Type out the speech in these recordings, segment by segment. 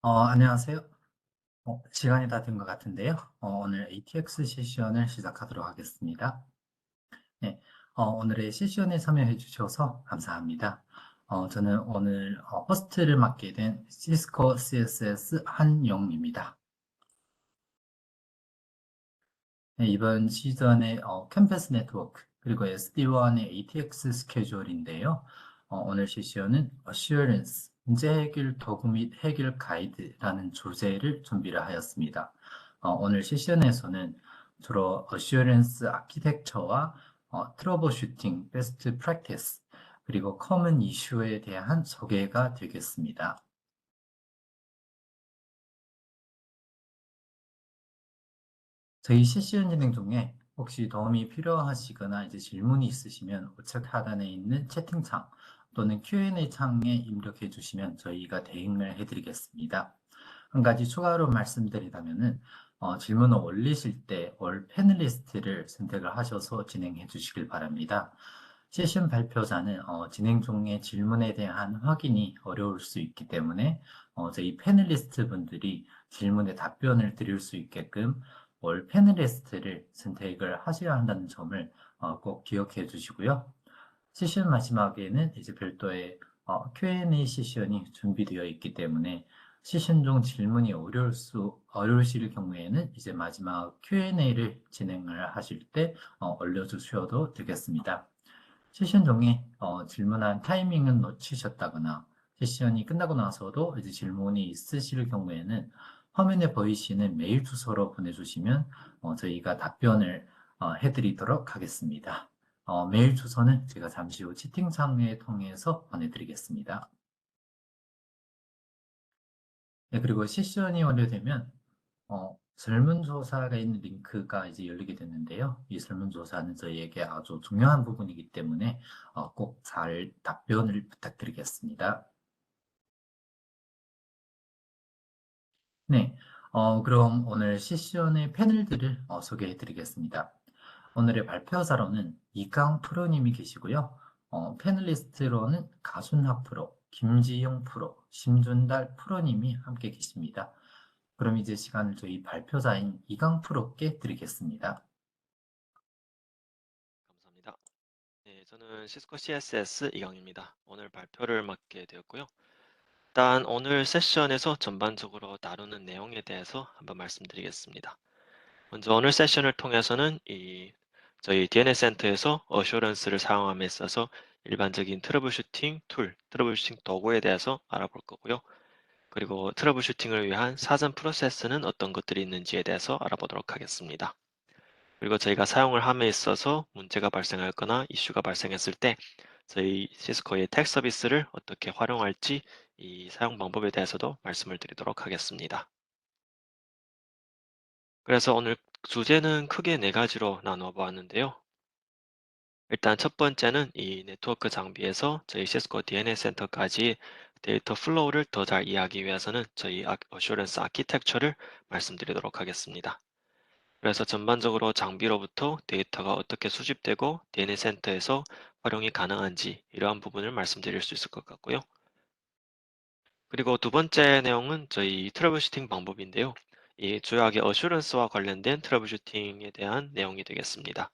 안녕하세요. 시간이 다 된 것 같은데요. 오늘 ATX 세션을 시작하도록 하겠습니다. 네, 오늘의 세션에 참여해 주셔서 감사합니다. 저는 오늘 호스트를 맡게 된 시스코 CSS 한용입니다. 네, 이번 시즌의 캠퍼스 네트워크 그리고 SD1의 ATX 스케줄인데요. 오늘 세션은 Assurance, 문제 해결 도구 및 해결 가이드라는 주제를 준비를 하였습니다. 오늘 세션에서는 주로 Assurance 아키텍처와 트러블슈팅, 베스트 프랙티스, 그리고 커먼 이슈에 대한 소개가 되겠습니다. 저희 실시간 진행 중에 혹시 도움이 필요하시거나 이제 질문이 있으시면 우측 하단에 있는 채팅창 또는 Q&A 창에 입력해 주시면 저희가 대응을 해드리겠습니다. 한 가지 추가로 말씀드리자면은 질문을 올리실 때 올 패널리스트를 선택을 하셔서 진행해 주시길 바랍니다. 세션 발표자는 진행 중에 질문에 대한 확인이 어려울 수 있기 때문에 저희 패널리스트 분들이 질문에 답변을 드릴 수 있게끔 올 패널리스트를 선택을 하셔야 한다는 점을 꼭 기억해 주시고요. 세션 마지막에는 이제 별도의 Q&A 세션이 준비되어 있기 때문에 세션 중 질문이 어려우실 경우에는 이제 마지막 Q&A를 진행을 하실 때 올려주셔도 되겠습니다. 세션 중에 질문한 타이밍은 놓치셨다거나 세션이 끝나고 나서도 이제 질문이 있으실 경우에는 화면에 보이시는 메일 주소로 보내주시면 저희가 답변을 해드리도록 하겠습니다. 메일 주소는 제가 잠시 후 채팅창에 통해서 보내드리겠습니다. 네, 그리고 세션이 완료되면 설문조사가 있는 링크가 이제 열리게 됐는데요. 이 설문조사는 저희에게 아주 중요한 부분이기 때문에 꼭 잘 답변을 부탁드리겠습니다. 네, 그럼 오늘 세션의 패널들을 소개해 드리겠습니다. 오늘의 발표자로는 이강 프로님이 계시고요. 패널리스트로는 가순학 프로, 김지용 프로, 심준달 프로님이 함께 계십니다. 그럼 이제 시간을 저희 발표자인 이강 프로께 드리겠습니다. 감사합니다. 네, 저는 시스코 CSS 이강입니다. 오늘 발표를 맡게 되었고요. 일단 오늘 세션에서 전반적으로 다루는 내용에 대해서 한번 말씀드리겠습니다. 먼저 오늘 세션을 통해서는 저희 DNS 센터에서 어슈런스를 사용함에 있어서 일반적인 트러블슈팅 툴, 트러블슈팅 도구에 대해서 알아볼 거고요. 그리고 트러블슈팅을 위한 사전 프로세스는 어떤 것들이 있는지에 대해서 알아보도록 하겠습니다. 그리고 저희가 사용을 함에 있어서 문제가 발생하거나 이슈가 발생했을 때 저희 시스코의 텍 서비스를 어떻게 활용할지 이 사용 방법에 대해서도 말씀을 드리도록 하겠습니다. 그래서 오늘 주제는 크게 네 가지로 나누어 보았는데요. 일단 첫 번째는 이 네트워크 장비에서 저희 시스코 DNS 센터까지 데이터 플로우를 더 잘 이해하기 위해서는 저희 어슈런스 아키텍처를 말씀드리도록 하겠습니다. 그래서 전반적으로 장비로부터 데이터가 어떻게 수집되고 DNS 센터에서 활용이 가능한지 이러한 부분을 말씀드릴 수 있을 것 같고요. 그리고 두 번째 내용은 저희 트러블슈팅 방법인데요. 이 주요하게 어슈런스와 관련된 트러블슈팅에 대한 내용이 되겠습니다.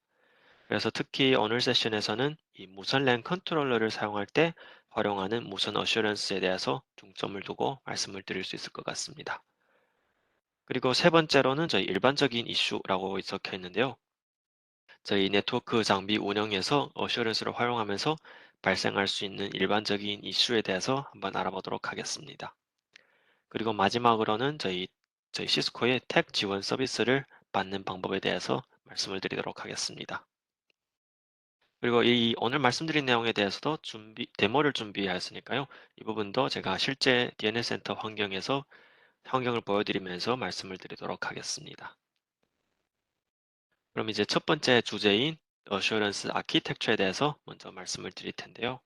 그래서 특히 오늘 세션에서는 이 무선 랜 컨트롤러를 사용할 때 활용하는 무선 어슈런스에 대해서 중점을 두고 말씀을 드릴 수 있을 것 같습니다. 그리고 세 번째로는 저희 일반적인 이슈라고 적혀 있는데요. 저희 네트워크 장비 운영에서 어슈런스를 활용하면서 발생할 수 있는 일반적인 이슈에 대해서 한번 알아보도록 하겠습니다. 그리고 마지막으로는 저희 시스코의 텍 지원 서비스를 받는 방법에 대해서 말씀을 드리도록 하겠습니다. 그리고 이 오늘 말씀드린 내용에 대해서도 데모를 준비하였으니까요. 이 부분도 제가 실제 DNS 센터 환경을 보여드리면서 말씀을 드리도록 하겠습니다. 그럼 이제 첫 번째 주제인 어슈런스 아키텍처에 대해서 먼저 말씀을 드릴 텐데요.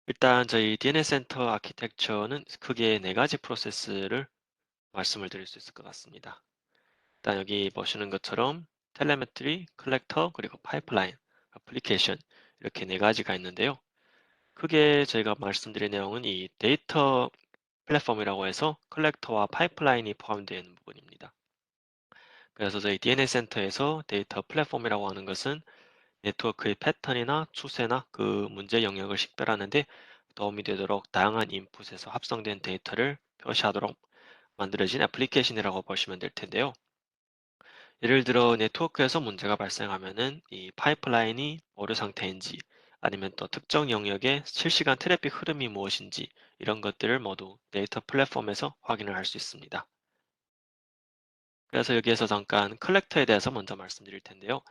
일단 저희 DNS 센터 아키텍처는 크게 네 가지 프로세스를 말씀을 드릴 수 있을 것 같습니다. 일단 여기 보시는 것처럼 텔레메트리, 컬렉터, 그리고 파이프라인, 애플리케이션 이렇게 네 가지가 있는데요. 크게 저희가 말씀드릴 내용은 이 데이터 플랫폼이라고 해서 컬렉터와 파이프라인이 포함되어 있는 부분입니다. 그래서 저희 DNS 센터에서 데이터 플랫폼이라고 하는 것은 네트워크의 패턴이나 추세나 그 문제 영역을 식별하는 데 도움이 되도록 다양한 인풋에서 합성된 데이터를 표시하도록 만들어진 애플리케이션이라고 보시면 될 텐데요. 예를 들어 네트워크에서 문제가 발생하면은 이 파이프라인이 오류 상태인지 아니면 또 특정 영역의 실시간 트래픽 흐름이 무엇인지 이런 것들을 모두 데이터 플랫폼에서 확인을 할 수 있습니다. 그래서 여기에서 잠깐 컬렉터에 대해서 먼저 말씀드릴 텐데요.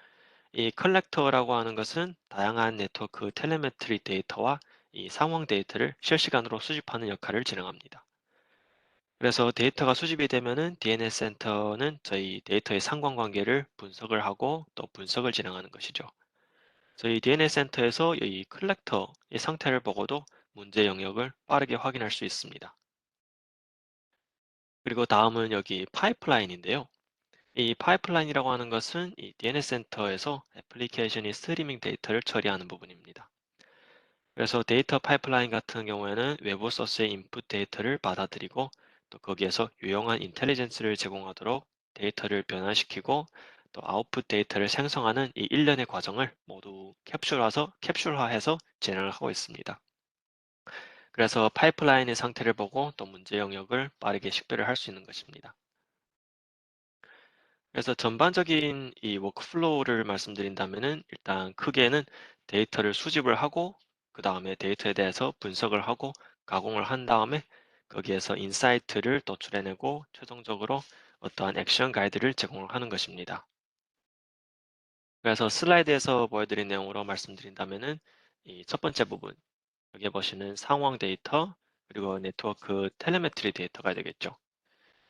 이 컬렉터라고 하는 것은 다양한 네트워크 텔레메트리 데이터와 이 상황 데이터를 실시간으로 수집하는 역할을 진행합니다. 그래서 데이터가 수집이 되면은 DNS 센터는 저희 데이터의 상관관계를 분석을 하고 또 분석을 진행하는 것이죠. 저희 DNS 센터에서 이 컬렉터의 상태를 보고도 문제 영역을 빠르게 확인할 수 있습니다. 그리고 다음은 여기 파이프라인인데요. 이 파이프라인이라고 하는 것은 이 DNS 센터에서 애플리케이션이 스트리밍 데이터를 처리하는 부분입니다. 그래서 데이터 파이프라인 같은 경우에는 외부 소스의 인풋 데이터를 받아들이고 또 거기에서 유용한 인텔리전스를 제공하도록 데이터를 변환시키고 또 아웃풋 데이터를 생성하는 이 일련의 과정을 모두 캡슐화해서 진행을 하고 있습니다. 그래서 파이프라인의 상태를 보고 또 문제 영역을 빠르게 식별을 할 수 있는 것입니다. 그래서 전반적인 이 워크플로우를 말씀드린다면은 일단 크게는 데이터를 수집을 하고 그 다음에 데이터에 대해서 분석을 하고 가공을 한 다음에 거기에서 인사이트를 도출해내고 최종적으로 어떠한 액션 가이드를 제공을 하는 것입니다. 그래서 슬라이드에서 보여드린 내용으로 말씀드린다면은 이 첫 번째 부분 여기에 보시는 상황 데이터 그리고 네트워크 텔레메트리 데이터가 되겠죠.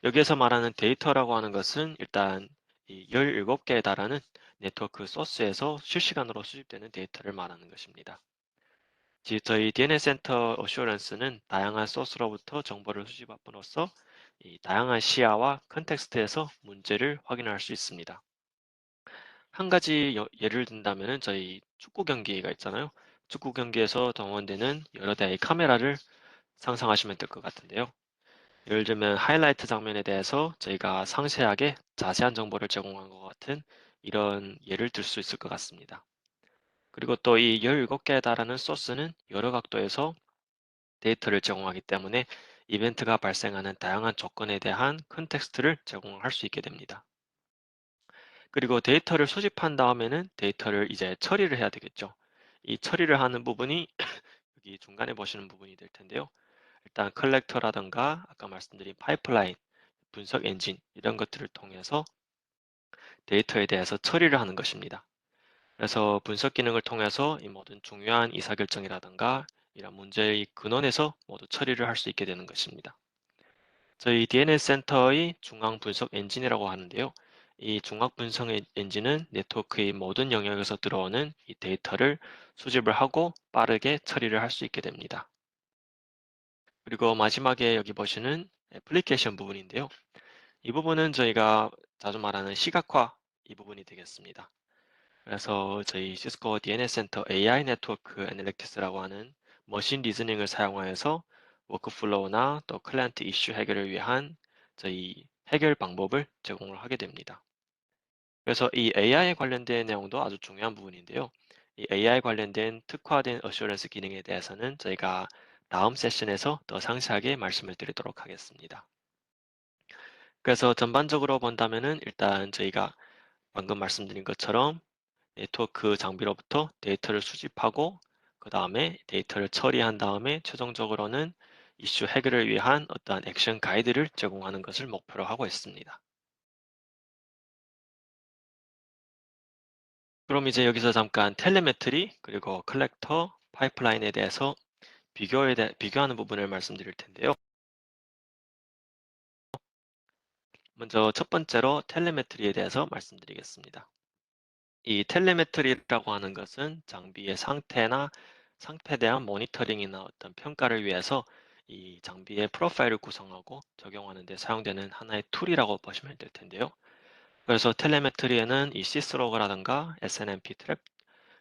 여기에서 말하는 데이터라고 하는 것은 일단 이 17개에 달하는 네트워크 소스에서 실시간으로 수집되는 데이터를 말하는 것입니다. 즉 저희 DNS 센터 어슈어런스는 다양한 소스로부터 정보를 수집함으로써 이 다양한 시야와 컨텍스트에서 문제를 확인할 수 있습니다. 한 가지 예를 든다면 저희 축구 경기가 있잖아요. 축구 경기에서 동원되는 여러 대의 카메라를 상상하시면 될 것 같은데요. 예를 들면 하이라이트 장면에 대해서 저희가 상세하게 자세한 정보를 제공한 것 같은 이런 예를 들 수 있을 것 같습니다. 그리고 또 이 17개에 달하는 소스는 여러 각도에서 데이터를 제공하기 때문에 이벤트가 발생하는 다양한 조건에 대한 컨텍스트를 제공할 수 있게 됩니다. 그리고 데이터를 수집한 다음에는 데이터를 이제 처리를 해야 되겠죠. 이 처리를 하는 부분이 여기 중간에 보시는 부분이 될 텐데요. 일단 컬렉터라든가 아까 말씀드린 파이프라인, 분석 엔진 이런 것들을 통해서 데이터에 대해서 처리를 하는 것입니다. 그래서 분석 기능을 통해서 이 모든 중요한 의사결정이라든가 이런 문제의 근원에서 모두 처리를 할 수 있게 되는 것입니다. 저희 DNS 센터의 중앙 분석 엔진이라고 하는데요. 이 중앙 분석 엔진은 네트워크의 모든 영역에서 들어오는 이 데이터를 수집을 하고 빠르게 처리를 할 수 있게 됩니다. 그리고 마지막에 여기 보시는 애플리케이션 부분인데요. 이 부분은 저희가 자주 말하는 시각화 이 부분이 되겠습니다. 그래서 저희 시스코 DNS 센터 AI 네트워크 애널리틱스라고 하는 머신 리즈닝을 사용하여서 워크플로우나 또 클라이언트 이슈 해결을 위한 저희 해결 방법을 제공을 하게 됩니다. 그래서 이 AI 관련된 내용도 아주 중요한 부분인데요. 이 AI 관련된 특화된 어슈런스 기능에 대해서는 저희가 다음 세션에서 더 상세하게 말씀을 드리도록 하겠습니다. 그래서 전반적으로 본다면은 일단 저희가 방금 말씀드린 것처럼 네트워크 장비로부터 데이터를 수집하고 그 다음에 데이터를 처리한 다음에 최종적으로는 이슈 해결을 위한 어떠한 액션 가이드를 제공하는 것을 목표로 하고 있습니다. 그럼 이제 여기서 잠깐 텔레메트리 그리고 컬렉터 파이프라인에 대해서 비교하는 부분을 말씀드릴 텐데요. 먼저 첫 번째로 텔레메트리에 대해서 말씀드리겠습니다. 이 텔레메트리라고 하는 것은 장비의 상태에 대한 모니터링이나 어떤 평가를 위해서 이 장비의 프로파일을 구성하고 적용하는 데 사용되는 하나의 툴이라고 보시면 될 텐데요. 그래서 텔레메트리에는 이 시스로그라든가 SNMP 트랩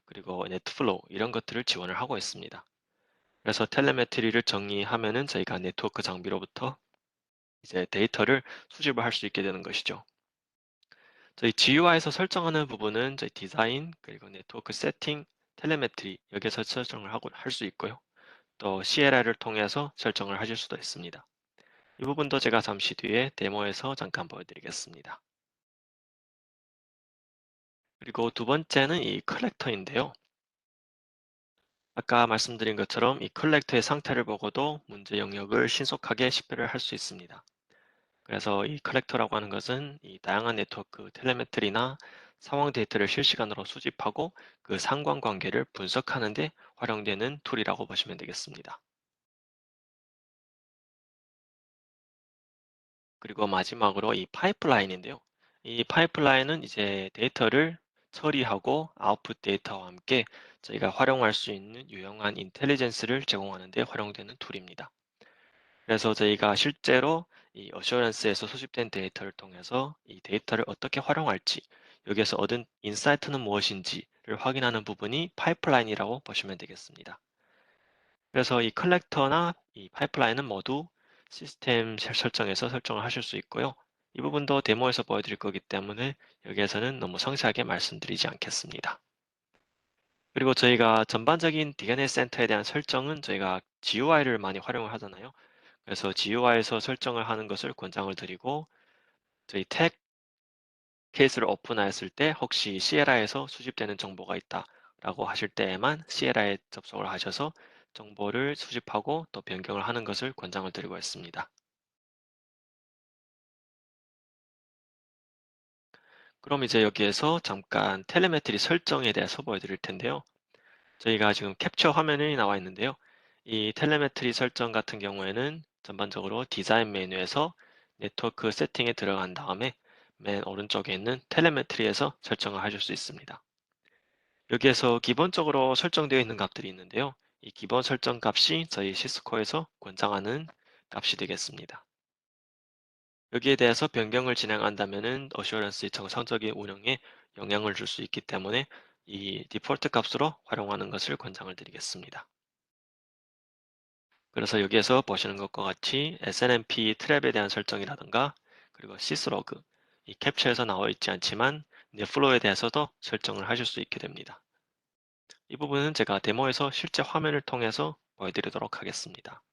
그리고 네트플로우 이런 것들을 지원을 하고 있습니다. 그래서 텔레메트리를 정의하면은 저희가 네트워크 장비로부터 이제 데이터를 수집을 할 수 있게 되는 것이죠. 저희 GUI에서 설정하는 부분은 저희 디자인, 그리고 네트워크 세팅, 텔레메트리 여기서 설정을 하고 할 수 있고요. 또 CLI를 통해서 설정을 하실 수도 있습니다. 이 부분도 제가 잠시 뒤에 데모에서 잠깐 보여드리겠습니다. 그리고 두 번째는 이 컬렉터인데요. 아까 말씀드린 것처럼 이 컬렉터의 상태를 보고도 문제 영역을 신속하게 식별을 할 수 있습니다. 그래서 이 컬렉터라고 하는 것은 이 다양한 네트워크 텔레메트리나 상황 데이터를 실시간으로 수집하고 그 상관관계를 분석하는 데 활용되는 툴이라고 보시면 되겠습니다. 그리고 마지막으로 이 파이프라인인데요. 이 파이프라인은 이제 데이터를 처리하고 아웃풋 데이터와 함께 저희가 활용할 수 있는 유용한 인텔리전스를 제공하는 데 활용되는 툴입니다. 그래서 저희가 실제로 이 어슈런스에서 수집된 데이터를 통해서 이 데이터를 어떻게 활용할지, 여기에서 얻은 인사이트는 무엇인지를 확인하는 부분이 파이프라인이라고 보시면 되겠습니다. 그래서 이 컬렉터나 이 파이프라인은 모두 시스템 설정에서 설정을 하실 수 있고요. 이 부분도 데모에서 보여드릴 거기 때문에 여기에서는 너무 상세하게 말씀드리지 않겠습니다. 그리고 저희가 전반적인 DNS 센터에 대한 설정은 저희가 GUI를 많이 활용을 하잖아요. 그래서 GUI에서 설정을 하는 것을 권장을 드리고 저희 택 케이스를 오픈하였을 때 혹시 CLI에서 수집되는 정보가 있다라고 하실 때에만 CLI에 접속을 하셔서 정보를 수집하고 또 변경을 하는 것을 권장을 드리고 있습니다. 그럼 이제 여기에서 잠깐 텔레메트리 설정에 대해서 보여드릴 텐데요. 저희가 지금 캡처 화면이 나와 있는데요. 이 텔레메트리 설정 같은 경우에는 전반적으로 디자인 메뉴에서 네트워크 세팅에 들어간 다음에 맨 오른쪽에 있는 텔레메트리에서 설정을 하실 수 있습니다. 여기에서 기본적으로 설정되어 있는 값들이 있는데요. 이 기본 설정 값이 저희 시스코에서 권장하는 값이 되겠습니다. 여기에 대해서 변경을 진행한다면은 어슈어런스의 정상적인 운영에 영향을 줄 수 있기 때문에 이 디폴트 값으로 활용하는 것을 권장을 드리겠습니다. 그래서 여기에서 보시는 것과 같이 SNMP 트랩에 대한 설정이라든가 그리고 시스로그, 이 캡처에서 나와 있지 않지만 넷플로우에 대해서도 설정을 하실 수 있게 됩니다. 이 부분은 제가 데모에서 실제 화면을 통해서 보여드리도록 하겠습니다.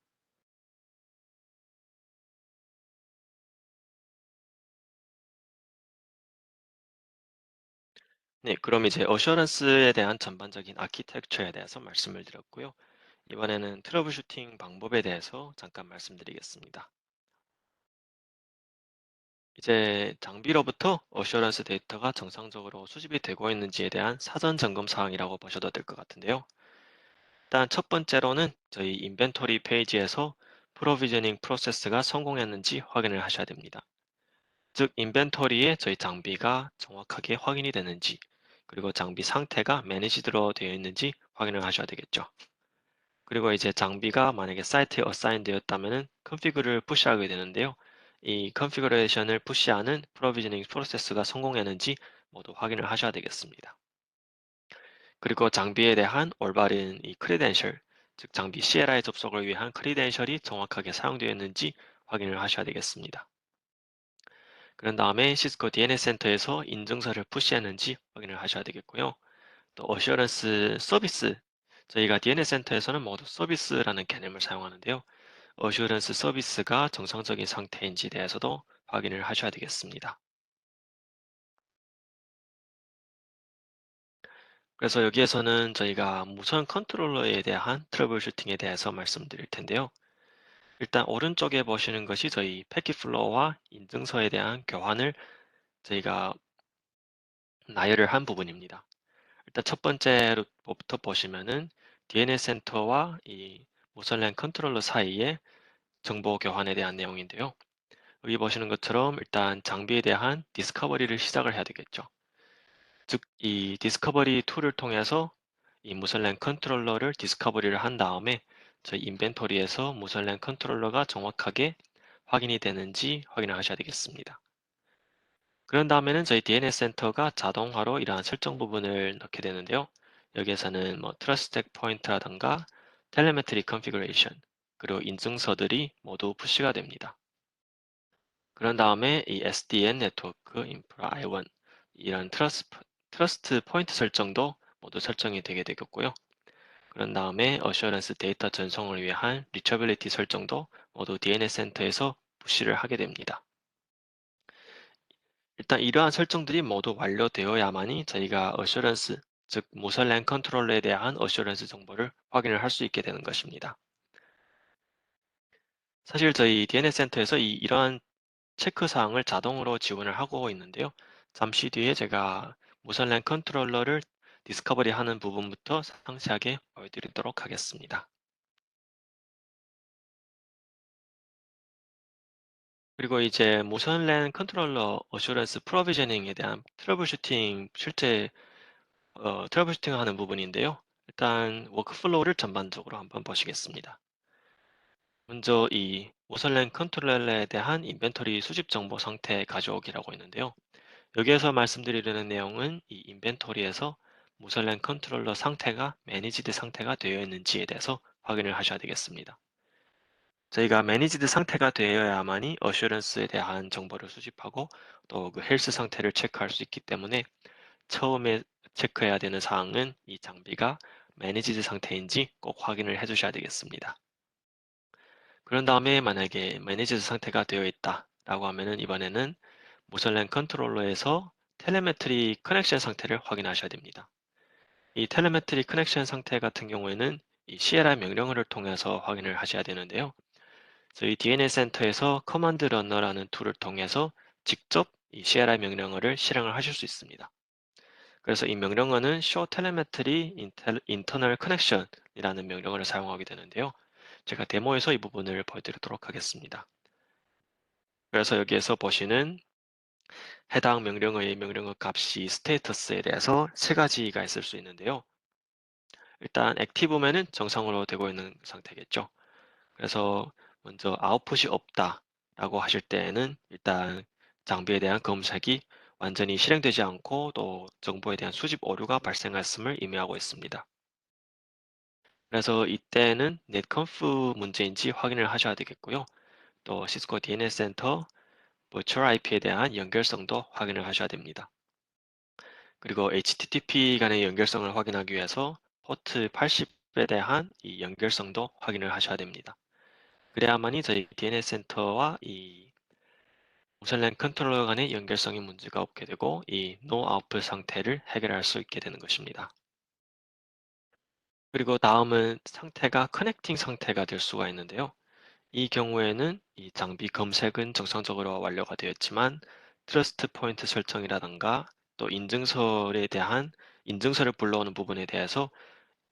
네, 그럼 이제 어셔런스에 대한 전반적인 아키텍처에 대해서 말씀을 드렸고요. 이번에는 트러블 슈팅 방법에 대해서 잠깐 말씀드리겠습니다. 이제 장비로부터 어셔런스 데이터가 정상적으로 수집이 되고 있는지에 대한 사전 점검 사항이라고 보셔도 될 것 같은데요. 일단 첫 번째로는 저희 인벤토리 페이지에서 프로비저닝 프로세스가 성공했는지 확인을 하셔야 됩니다. 즉, 인벤토리에 저희 장비가 정확하게 확인이 되는지, 그리고 장비 상태가 매니지드로 되어 있는지 확인을 하셔야 되겠죠. 그리고 이제 장비가 만약에 사이트에 어사인 되었다면 컨피그를 푸시하게 되는데요. 이 컨피그레이션을 푸시하는 프로비저닝 프로세스가 성공했는지 모두 확인을 하셔야 되겠습니다. 그리고 장비에 대한 올바른 이 크리덴셜, 즉 장비 CLI 접속을 위한 크리덴셜이 정확하게 사용되었는지 확인을 하셔야 되겠습니다. 그런 다음에 시스코 DNS 센터에서 인증서를 푸시했는지 확인을 하셔야 되겠고요. 또 어슈어런스 서비스, 저희가 DNS 센터에서는 모두 서비스라는 개념을 사용하는데요. 어슈어런스 서비스가 정상적인 상태인지 대해서도 확인을 하셔야 되겠습니다. 그래서 여기에서는 저희가 무선 컨트롤러에 대한 트러블 슈팅에 대해서 말씀드릴 텐데요. 일단 오른쪽에 보시는 것이 저희 패킷 플로우와 인증서에 대한 교환을 저희가 나열을 한 부분입니다. 일단 첫 번째로부터 보시면은 DNS 센터와 이 무선랜 컨트롤러 사이의 정보 교환에 대한 내용인데요. 여기 보시는 것처럼 일단 장비에 대한 디스커버리를 시작을 해야 되겠죠. 즉, 이 디스커버리 툴을 통해서 이 무선랜 컨트롤러를 디스커버리를 한 다음에 저희 인벤토리에서 무선랜 컨트롤러가 정확하게 확인이 되는지 확인을 하셔야 되겠습니다. 그런 다음에는 저희 DNS 센터가 자동화로 이러한 설정 부분을 넣게 되는데요. 여기에서는 뭐 트러스트 포인트라든가 텔레메트리 컨피그레이션, 그리고 인증서들이 모두 푸시가 됩니다. 그런 다음에 이 SDN 네트워크 인프라 I1 이런 트러스트 포인트 설정도 모두 설정이 되게 되겠고요. 그런 다음에 어셔런스 데이터 전송을 위한 리처빌리티 설정도 모두 DNS 센터에서 푸시를 하게 됩니다. 일단 이러한 설정들이 모두 완료되어야만이 저희가 어셔런스, 즉 무설랭 컨트롤러에 대한 어셔런스 정보를 확인을 할 수 있게 되는 것입니다. 사실 저희 DNS 센터에서 이러한 체크 사항을 자동으로 지원을 하고 있는데요. 잠시 뒤에 제가 무선랜 컨트롤러를 디스커버리 하는 부분부터 상세하게 보여드리도록 하겠습니다. 그리고 이제 무선랜 컨트롤러 어슈런스 프로비저닝에 대한 트러블슈팅 실제 트러블슈팅 하는 부분인데요. 일단 워크플로우를 전반적으로 한번 보시겠습니다. 먼저 이 무선랜 컨트롤러에 대한 인벤토리 수집 정보 상태 가져오기라고 있는데요. 여기에서 말씀드리려는 내용은 이 인벤토리에서 무선랜 컨트롤러 상태가 매니지드 상태가 되어 있는지에 대해서 확인을 하셔야 되겠습니다. 저희가 매니지드 상태가 되어야만이 어슈런스에 대한 정보를 수집하고 또 그 헬스 상태를 체크할 수 있기 때문에 처음에 체크해야 되는 사항은 이 장비가 매니지드 상태인지 꼭 확인을 해 주셔야 되겠습니다. 그런 다음에 만약에 매니지드 상태가 되어 있다 라고 하면은 이번에는 무선랜 컨트롤러에서 텔레메트리 커넥션 상태를 확인하셔야 됩니다. 이 텔레메트리 커넥션 상태 같은 경우에는 이 CLI 명령어를 통해서 확인을 하셔야 되는데요. 저희 DNS 센터에서 커맨드 러너라는 툴을 통해서 직접 이 CLI 명령어를 실행을 하실 수 있습니다. 그래서 이 명령어는 show telemetry internal connection이라는 명령어를 사용하게 되는데요. 제가 데모에서 이 부분을 보여드리도록 하겠습니다. 그래서 여기에서 보시는 해당 명령어의 명령어 값이 스테이터스에 대해서 세 가지가 있을 수 있는데요. 일단 액티브면은 정상으로 되고 있는 상태겠죠. 그래서 먼저 아웃풋이 없다 라고 하실 때에는 일단 장비에 대한 검색이 완전히 실행되지 않고 또 정보에 대한 수집 오류가 발생했음을 의미하고 있습니다. 그래서 이때는 netconf 문제인지 확인을 하셔야 되겠고요. 또 시스코 DNS 센터 Virtual IP에 대한 연결성도 확인을 하셔야 됩니다. 그리고 HTTP 간의 연결성을 확인하기 위해서 포트 80에 대한 이 연결성도 확인을 하셔야 됩니다. 그래야만이 저희 DNS 센터와 이 무선랜 컨트롤러 간의 연결성에 문제가 없게 되고 이 No Output 상태를 해결할 수 있게 되는 것입니다. 그리고 다음은 상태가 커넥팅 상태가 될 수가 있는데요. 이 경우에는 이 장비 검색은 정상적으로 완료가 되었지만 트러스트 포인트 설정이라던가 또 인증서를 불러오는 부분에 대해서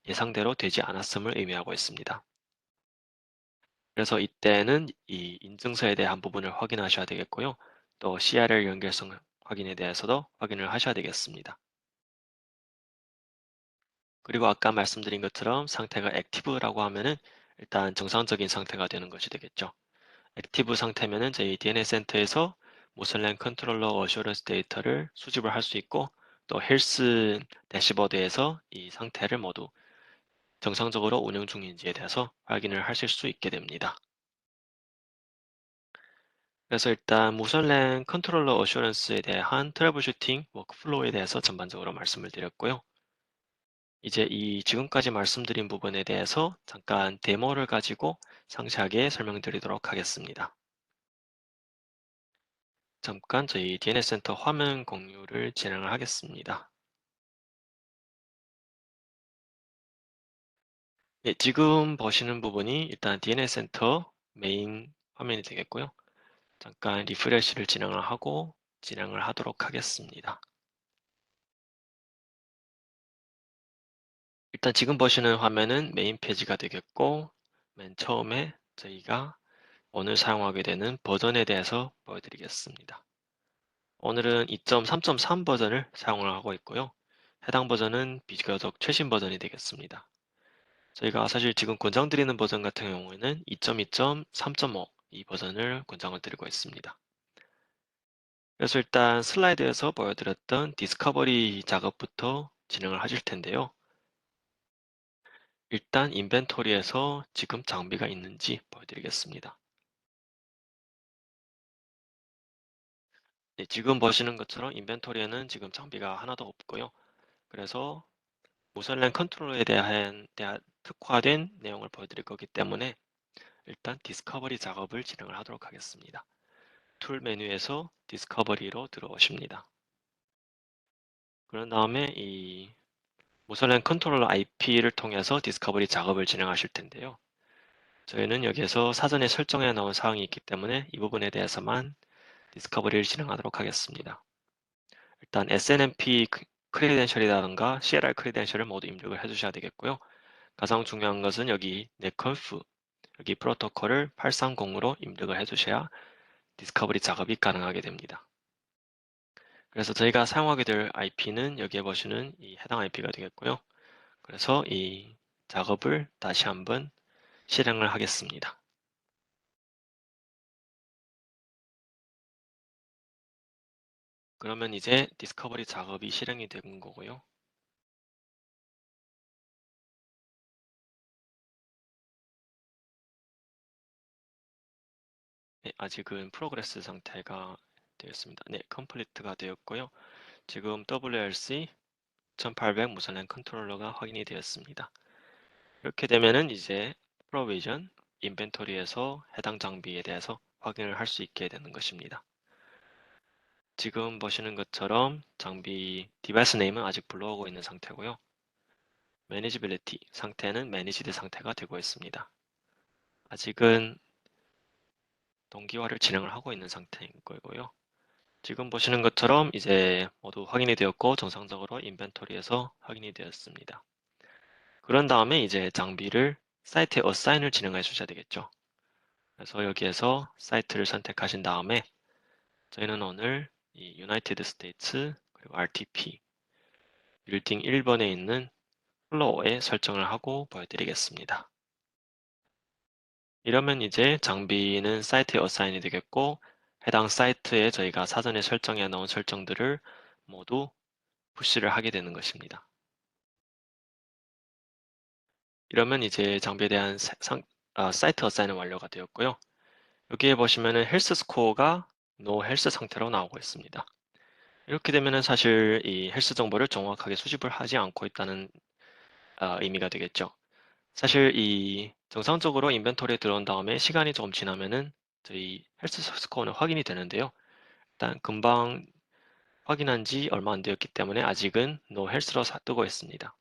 예상대로 되지 않았음을 의미하고 있습니다. 그래서 이때는 이 인증서에 대한 부분을 확인하셔야 되겠고요. 또 CRL 연결성 확인에 대해서도 확인을 하셔야 되겠습니다. 그리고 아까 말씀드린 것처럼 상태가 액티브라고 하면은 일단 정상적인 상태가 되는 것이 되겠죠. 액티브 상태면은 저희 DNS 센터에서 무선랜 컨트롤러 어슈런스 데이터를 수집을 할 수 있고 또 헬스 대시보드에서 이 상태를 모두 정상적으로 운영 중인지에 대해서 확인을 하실 수 있게 됩니다. 그래서 일단 무선랜 컨트롤러 어슈런스에 대한 트러블 슈팅 워크플로우에 대해서 전반적으로 말씀을 드렸고요. 이제 이 지금까지 말씀드린 부분에 대해서 잠깐 데모를 가지고 상세하게 설명드리도록 하겠습니다. 잠깐 저희 DNS 센터 화면 공유를 진행을 하겠습니다. 예, 지금 보시는 부분이 일단 DNS 센터 메인 화면이 되겠고요. 잠깐 리프레시를 진행을 하고 진행을 하도록 하겠습니다. 일단 지금 보시는 화면은 메인 페이지가 되겠고 맨 처음에 저희가 오늘 사용하게 되는 버전에 대해서 보여드리겠습니다. 오늘은 2.3.3 버전을 사용을 하고 있고요. 해당 버전은 비교적 최신 버전이 되겠습니다. 저희가 사실 지금 권장드리는 버전 같은 경우에는 2.2.3.5 이 버전을 권장을 드리고 있습니다. 그래서 일단 슬라이드에서 보여드렸던 디스커버리 작업부터 진행을 하실 텐데요. 일단 인벤토리에서 지금 장비가 있는지 보여드리겠습니다. 네, 지금 보시는 것처럼 인벤토리에는 지금 장비가 하나도 없고요. 그래서 무선랜 컨트롤러에 대한 특화된 내용을 보여드릴 거기 때문에 일단 디스커버리 작업을 진행을 하도록 하겠습니다. 툴 메뉴에서 디스커버리로 들어오십니다. 그런 다음에 이 무선랜 컨트롤러 IP를 통해서 디스커버리 작업을 진행하실 텐데요. 저희는 여기에서 사전에 설정해 놓은 사항이 있기 때문에 이 부분에 대해서만 디스커버리를 진행하도록 하겠습니다. 일단 SNMP 크레덴셜이라든가 CLR 크레덴셜을 모두 입력을 해주셔야 되겠고요. 가장 중요한 것은 여기 netconf, 여기 프로토콜을 830으로 입력을 해주셔야 디스커버리 작업이 가능하게 됩니다. 그래서 저희가 사용하게 될 IP는 여기에 보시는 이 해당 IP가 되겠고요. 그래서 이 작업을 다시 한번 실행을 하겠습니다. 그러면 이제 디스커버리 작업이 실행이 된 거고요. 네, 아직은 프로그레스 상태가 되었습니다. 네, 컴플리트가 되었고요. 지금 WRC 1800 무선랜 컨트롤러가 확인이 되었습니다. 이렇게 되면은 이제 프로비전 인벤토리에서 해당 장비에 대해서 확인을 할 수 있게 되는 것입니다. 지금 보시는 것처럼 장비 디바이스 네임은 아직 불러오고 있는 상태고요. 매니지빌리티 상태는 매니지드 상태가 되고 있습니다. 아직은 동기화를 진행을 하고 있는 상태인 거고요. 지금 보시는 것처럼 이제 모두 확인이 되었고 정상적으로 인벤토리에서 확인이 되었습니다. 그런 다음에 이제 장비를 사이트에 어사인을 진행해 주셔야 되겠죠. 그래서 여기에서 사이트를 선택하신 다음에 저희는 오늘 이 유나이티드 스테이츠 그리고 RTP 빌딩 1번에 있는 플로어에 설정을 하고 보여드리겠습니다. 이러면 이제 장비는 사이트에 어사인이 되겠고 해당 사이트에 저희가 사전에 설정해 놓은 설정들을 모두 푸시를 하게 되는 것입니다. 이러면 이제 장비에 대한 사이트 어사인은 완료가 되었고요. 여기에 보시면은 헬스 스코어가 노 헬스 상태로 나오고 있습니다. 이렇게 되면은 사실 이 헬스 정보를 정확하게 수집을 하지 않고 있다는 의미가 되겠죠. 사실 이 정상적으로 인벤토리에 들어온 다음에 시간이 조금 지나면은 저희 헬스 스코어는 확인이 되는데요. 일단 금방 확인한 지 얼마 안 되었기 때문에 아직은 no health로 뜨고 있습니다.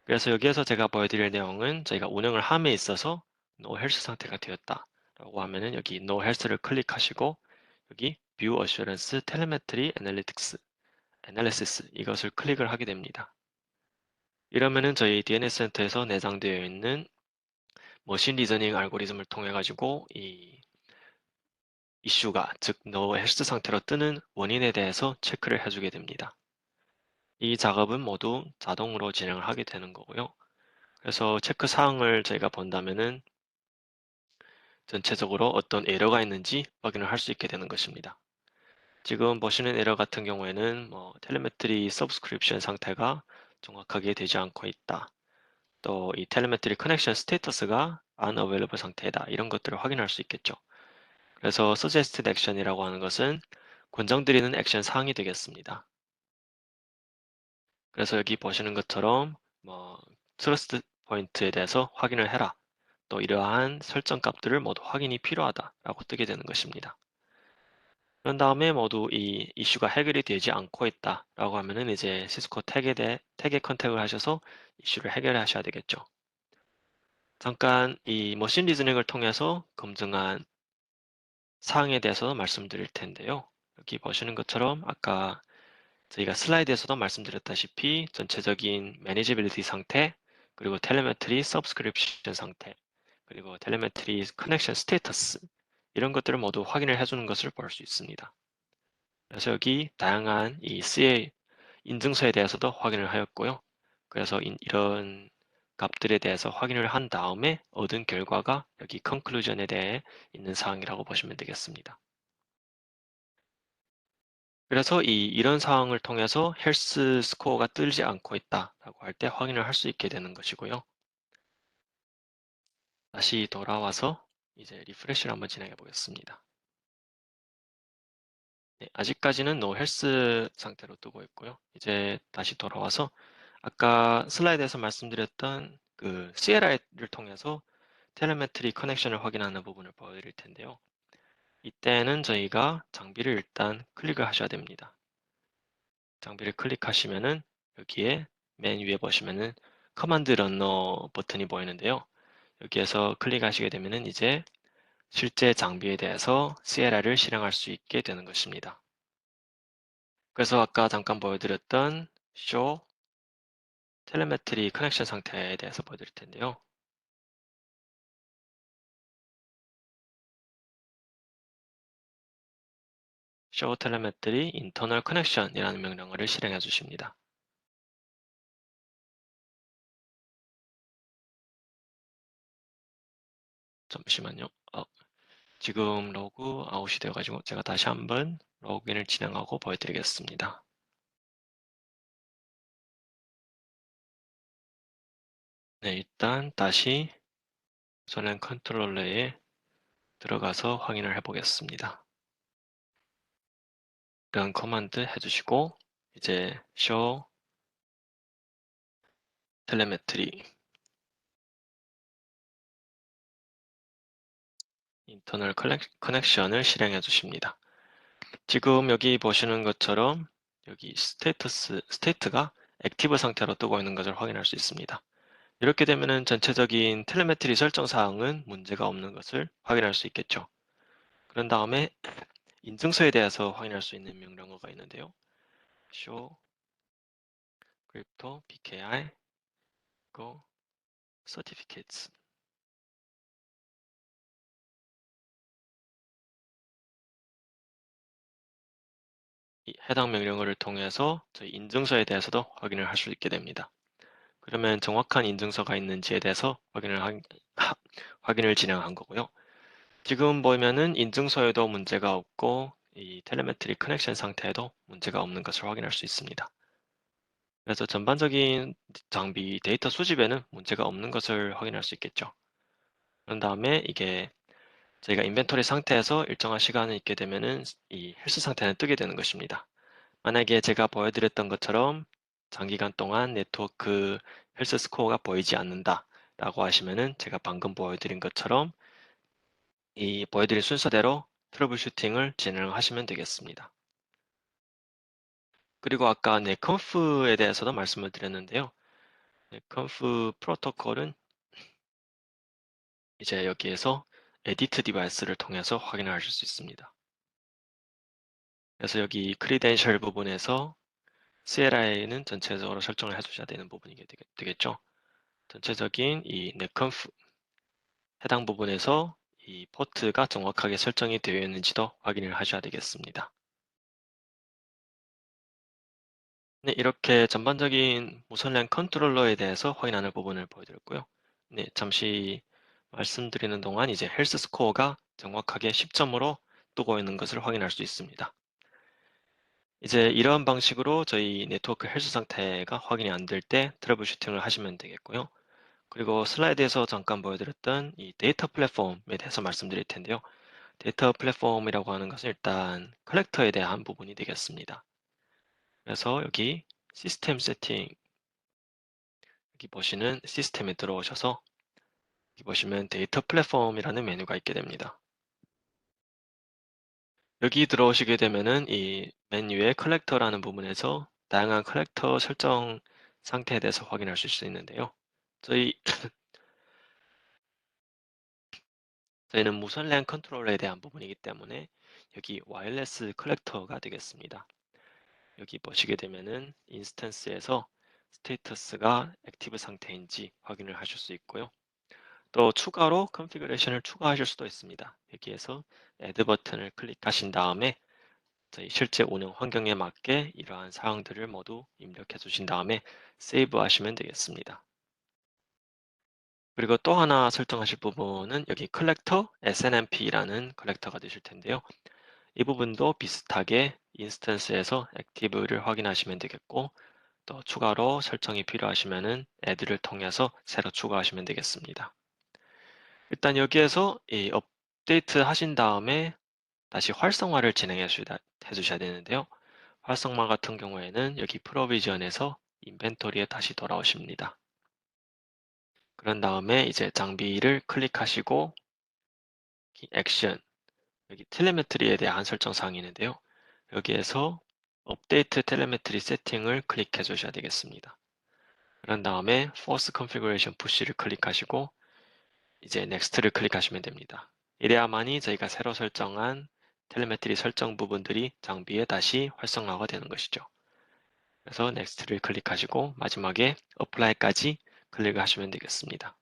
그래서 여기에서 제가 보여드릴 내용은 저희가 운영을 함에 있어서 no health 상태가 되었다 라고 하면은 여기 no health를 클릭하시고 여기 view assurance telemetry analysis 이것을 클릭을 하게 됩니다. 이러면은 저희 DNS 센터에서 내장되어 있는 머신 리저닝 알고리즘을 통해 가지고 이 이슈가 즉 no health 상태로 뜨는 원인에 대해서 체크를 해주게 됩니다. 이 작업은 모두 자동으로 진행을 하게 되는 거고요. 그래서 체크 사항을 저희가 본다면은 전체적으로 어떤 에러가 있는지 확인을 할 수 있게 되는 것입니다. 지금 보시는 에러 같은 경우에는 텔레메트리 서브스크립션 상태가 정확하게 되지 않고 있다. 또 이 텔레메트리 커넥션 스테이터스가 unavailable 상태다. 이런 것들을 확인할 수 있겠죠. 그래서 suggested action이라고 하는 것은 권장드리는 액션 사항이 되겠습니다. 그래서 여기 보시는 것처럼 트러스트 포인트에 대해서 확인을 해라. 또 이러한 설정 값들을 모두 확인이 필요하다라고 뜨게 되는 것입니다. 그런 다음에 모두 이 이슈가 해결이 되지 않고 있다라고 하면은 이제 시스코 택에 컨택을 하셔서 이슈를 해결하셔야 되겠죠. 잠깐 이 머신 리즈닝을 통해서 검증한 사항에 대해서 말씀드릴 텐데요. 여기 보시는 것처럼 아까 저희가 슬라이드에서도 말씀드렸다시피 전체적인 매니지빌리티 상태, 그리고 텔레메트리 서브스크립션 상태, 그리고 텔레메트리 커넥션 스테이터스 이런 것들을 모두 확인을 해주는 것을 볼 수 있습니다. 그래서 여기 다양한 이 CA 인증서에 대해서도 확인을 하였고요. 그래서 이런 값들에 대해서 확인을 한 다음에 얻은 결과가 여기 conclusion에 대해 있는 사항이라고 보시면 되겠습니다. 그래서 이런 상황을 통해서 헬스 스코어가 뜨지 않고 있다라고 할 때 확인을 할 수 있게 되는 것이고요. 다시 돌아와서 이제 리프레시를 한번 진행해 보겠습니다. 네, 아직까지는 노 헬스 상태로 뜨고 있고요. 이제 다시 돌아와서 아까 슬라이드에서 말씀드렸던 그 CLI를 통해서 텔레메트리 커넥션을 확인하는 부분을 보여드릴 텐데요. 이때는 저희가 장비를 일단 클릭을 하셔야 됩니다. 장비를 클릭하시면은 여기에 맨 위에 보시면은 커맨드 러너 버튼이 보이는데요. 여기에서 클릭하시게 되면은 이제 실제 장비에 대해서 CLI를 실행할 수 있게 되는 것입니다. 그래서 아까 잠깐 보여드렸던 Show 텔레메트리 커넥션 상태에 대해서 보여드릴 텐데요. Show 텔레메트리 internal connection이라는 명령어를 실행해 주십니다. 잠시만요. 지금 로그 아웃이 되어가지고 제가 다시 한번 로그인을 진행하고 보여드리겠습니다. 네, 일단 다시 전원 컨트롤러에 들어가서 확인을 해보겠습니다. run 커맨드 해주시고 이제 show telemetry internal connection을 실행해 주십니다. 지금 여기 보시는 것처럼 여기 스테이트가 액티브 상태로 뜨고 있는 것을 확인할 수 있습니다. 이렇게 되면은 전체적인 텔레메트리 설정 사항은 문제가 없는 것을 확인할 수 있겠죠. 그런 다음에 인증서에 대해서 확인할 수 있는 명령어가 있는데요. show crypto PKI go certificates 이 해당 명령어를 통해서 저희 인증서에 대해서도 확인을 할 수 있게 됩니다. 그러면 정확한 인증서가 있는지에 대해서 확인을 진행한 거고요. 지금 보면은 인증서에도 문제가 없고 이 텔레메트리 커넥션 상태에도 문제가 없는 것을 확인할 수 있습니다. 그래서 전반적인 장비 데이터 수집에는 문제가 없는 것을 확인할 수 있겠죠. 그런 다음에 이게 저희가 인벤토리 상태에서 일정한 시간을 있게 되면은 이 헬스 상태는 뜨게 되는 것입니다. 만약에 제가 보여드렸던 것처럼 장기간 동안 네트워크 헬스 스코어가 보이지 않는다 라고 하시면은 제가 방금 보여드린 것처럼 이 보여드린 순서대로 트러블 슈팅을 진행하시면 되겠습니다. 그리고 아까 네컨프에 대해서도 말씀을 드렸는데요. 네컨프 프로토콜은 이제 여기에서 에디트 디바이스를 통해서 확인을 하실 수 있습니다. 그래서 여기 크리덴셜 부분에서 CLI는 전체적으로 설정을 해주셔야 되는 부분이 되겠죠. 전체적인 이 네컨프 해당 부분에서 이 포트가 정확하게 설정이 되어 있는지도 확인을 하셔야 되겠습니다. 네, 이렇게 전반적인 무선 랜 컨트롤러에 대해서 확인하는 부분을 보여드렸고요. 네, 잠시 말씀드리는 동안 이제 헬스 스코어가 정확하게 10점으로 뜨고 있는 것을 확인할 수 있습니다. 이제 이러한 방식으로 저희 네트워크 헬스 상태가 확인이 안 될 때 트러블 슈팅을 하시면 되겠고요. 그리고 슬라이드에서 잠깐 보여드렸던 이 데이터 플랫폼에 대해서 말씀드릴 텐데요. 데이터 플랫폼이라고 하는 것은 일단 컬렉터에 대한 부분이 되겠습니다. 그래서 여기 시스템 세팅 여기 보시는 시스템에 들어오셔서 여기 보시면 데이터 플랫폼이라는 메뉴가 있게 됩니다. 여기 들어오시게 되면은 이 메뉴의 컬렉터라는 부분에서 다양한 컬렉터 설정 상태에 대해서 확인할 수 있는데요. 저희는 무선 랜 컨트롤러에 대한 부분이기 때문에 여기 와이어리스 컬렉터가 되겠습니다. 여기 보시게 되면은 인스턴스에서 스테이터스가 액티브 상태인지 확인을 하실 수 있고요. 또 추가로 컨피그레이션을 추가하실 수도 있습니다. 여기에서 Add 버튼을 클릭하신 다음에 저희 실제 운영 환경에 맞게 이러한 사항들을 모두 입력해 주신 다음에 세이브 하시면 되겠습니다. 그리고 또 하나 설정하실 부분은 여기 컬렉터 SNMP라는 컬렉터가 되실 텐데요. 이 부분도 비슷하게 인스턴스에서 액티브를 확인하시면 되겠고 또 추가로 설정이 필요하시면은 add를 통해서 새로 추가하시면 되겠습니다. 일단 여기에서 이 업데이트 하신 다음에 다시 활성화를 해주셔야 되는데요. 활성화 같은 경우에는 여기 프로비전에서 인벤토리에 다시 돌아오십니다. 그런 다음에 이제 장비를 클릭하시고 액션, 여기 텔레메트리에 대한 설정 사항이 있는데요. 여기에서 업데이트 텔레메트리 세팅을 클릭해 주셔야 되겠습니다. 그런 다음에 Force Configuration Push를 클릭하시고 이제 Next를 클릭하시면 됩니다. 이래야만이 저희가 새로 설정한 텔레메트리 설정 부분들이 장비에 다시 활성화가 되는 것이죠. 그래서 Next를 클릭하시고 마지막에 Apply까지 클릭하시면 되겠습니다.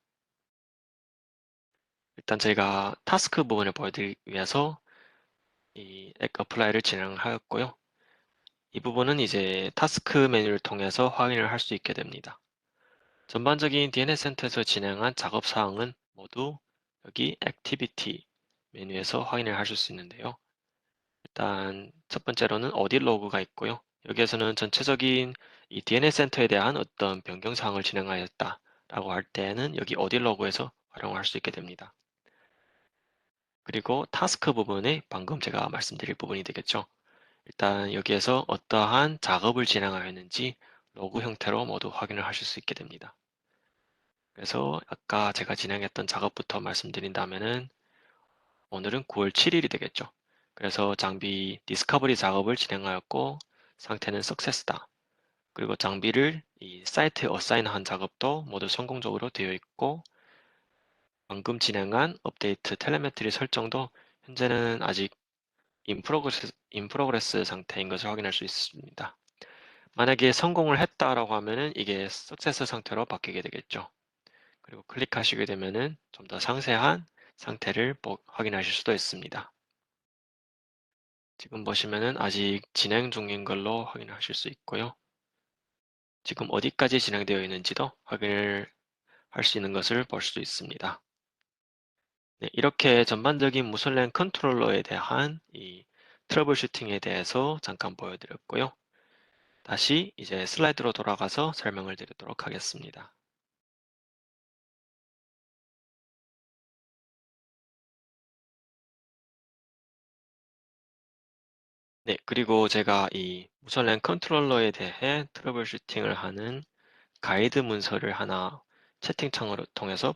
일단 저희가 타스크 부분을 보여드리기 위해서 이 Apply를 진행하였고요. 이 부분은 이제 타스크 메뉴를 통해서 확인을 할 수 있게 됩니다. 전반적인 DNS 센터에서 진행한 작업 사항은 모두 여기 Activity 메뉴에서 확인을 하실 수 있는데요. 일단 첫 번째로는 어딜 로그가 있고요. 여기에서는 전체적인 이 DNS 센터에 대한 어떤 변경 사항을 진행하였다라고 할 때는 여기 어딜 로그에서 활용할 수 있게 됩니다. 그리고 타스크 부분에 방금 제가 말씀드릴 부분이 되겠죠. 일단 여기에서 어떠한 작업을 진행하였는지 로그 형태로 모두 확인을 하실 수 있게 됩니다. 그래서 아까 제가 진행했던 작업부터 말씀드린다면은 오늘은 9월 7일이 되겠죠. 그래서 장비 디스커버리 작업을 진행하였고 상태는 석세스다. 그리고 장비를 이 사이트에 어사인한 작업도 모두 성공적으로 되어 있고 방금 진행한 업데이트 텔레메트리 설정도 현재는 아직 인프로그레스 상태인 것을 확인할 수 있습니다. 만약에 성공을 했다라고 하면은 이게 석세스 상태로 바뀌게 되겠죠. 그리고 클릭하시게 되면은 좀 더 상세한 상태를 확인하실 수도 있습니다. 지금 보시면은 아직 진행 중인 걸로 확인하실 수 있고요. 지금 어디까지 진행되어 있는지도 확인을 할 수 있는 것을 볼 수 있습니다. 네, 이렇게 전반적인 무선랜 컨트롤러에 대한 이 트러블 슈팅에 대해서 잠깐 보여드렸고요. 다시 이제 슬라이드로 돌아가서 설명을 드리도록 하겠습니다. 네, 그리고 제가 이 무선랜 컨트롤러에 대해 트러블 슈팅을 하는 가이드 문서를 하나 채팅창으로 통해서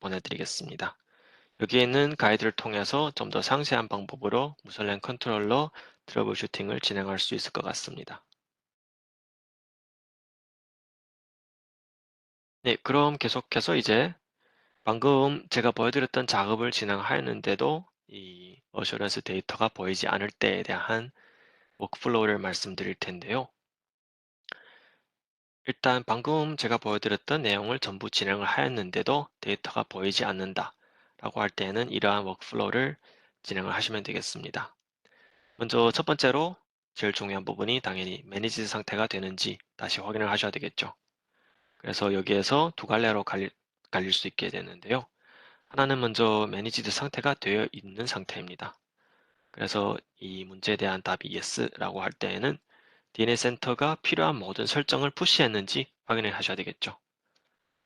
보내드리겠습니다. 여기에 있는 가이드를 통해서 좀 더 상세한 방법으로 무선랜 컨트롤러 트러블 슈팅을 진행할 수 있을 것 같습니다. 네, 그럼 계속해서 이제 방금 제가 보여드렸던 작업을 진행하였는데도 이 어슈런스 데이터가 보이지 않을 때에 대한 워크플로우를 말씀드릴 텐데요. 일단 방금 제가 보여드렸던 내용을 전부 진행을 하였는데도 데이터가 보이지 않는다 라고 할 때에는 이러한 워크플로우를 진행을 하시면 되겠습니다. 먼저 첫 번째로 제일 중요한 부분이 당연히 매니지 상태가 되는지 다시 확인을 하셔야 되겠죠. 그래서 여기에서 두 갈래로 갈릴 수 있게 되는데요. 하나는 먼저 매니지드 상태가 되어 있는 상태입니다. 그래서 이 문제에 대한 답이 yes라고 할 때에는 DNS 센터가 필요한 모든 설정을 푸시했는지 확인을 하셔야 되겠죠.